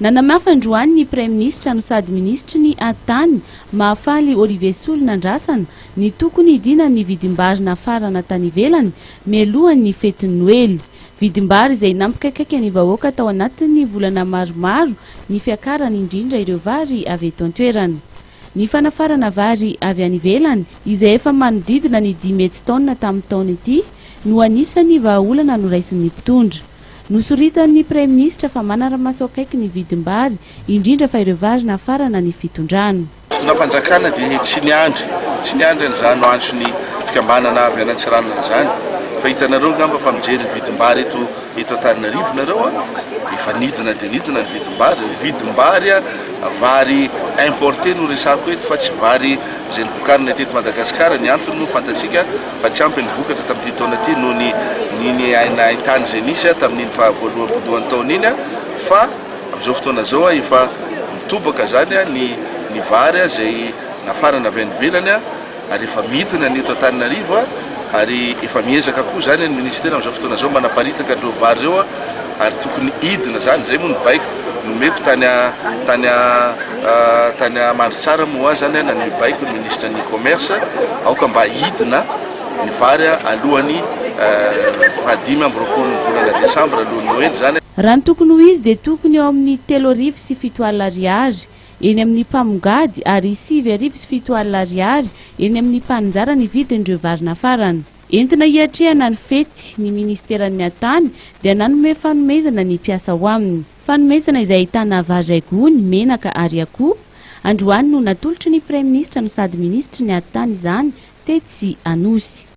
nanamafy androany ny praiminisitra no sady ministra ny an-tany mahafaly Olivier Solonandrasana ny tokony hidinany vidim-bary nanafarana tany ivelany mialohan'ny fetin'ny Noely. Vidim-bary izay nampikaikaiky ny vahoaka tao anatin'ny volana maromaro ny fiakarany indrindra ireo vary avy eto an-toerana. Ny fanafarana vary avy any ivelany izay efa manodidina ny 10 taona tamin'ny taona ity no anisany vahaolana noraisin'ny mpitondra. Nosoritan'ny praiminisitra fa manara-maso akaiky ny vidim-bary indrindra fa ireo vary nafarana ny fitondrano. Na fanjakana dia tsy niandry n'izany andro ny fikambanana avy an-tsena izany. Fa hitanareo ngamba fa mijery vidim-bary eto Antananarivo nareo efa nidina dia nidina ny vidim-bary. Ny vidim-bary vary importé no resako eto fa tsy vary izay nivokarina teto Madagasikara. Ny antony no fantatsika fa tsy ampy nivokatra tamin'ity taona ity noho ny haitany izay nisy tamin'iny voalohan'ny taona iny fa amin'izao fotoana zao efa mitobaka zany ny vary izay nafarana avy any ivelany ary efa midina ny eto Antananarivo ary efa miezaka koa zany ny ministera amin'izao fotoana zao manaparitaka ireo vary ireo ary tokony hidina zany zay moa ny baiko nomeko tany mandry tsara moa zany na ny baiko ny ministra ny commerce aoka mba hidina ny vary alohan'ny 15 volana Desambra alohan'ny Noely zany. Raha ny tokony ho izy dia tokony eo amin'ny 3,7 ariary eny amin'ny mpamongady ary 7,7 ariary eny amin'ny mpanjara ny vidin'ireo vary nafarana. Entina hiatrehana ny fety ny ministeran'ny an-tany dia nanome fanomezana ny mpiasa ao aminy. Fanomezana izay ahitana vary raigony, menaka ary akoho. Androany no natolotry ny praiminisitra no sady ministra ny an-tany izany tetsy Anosy.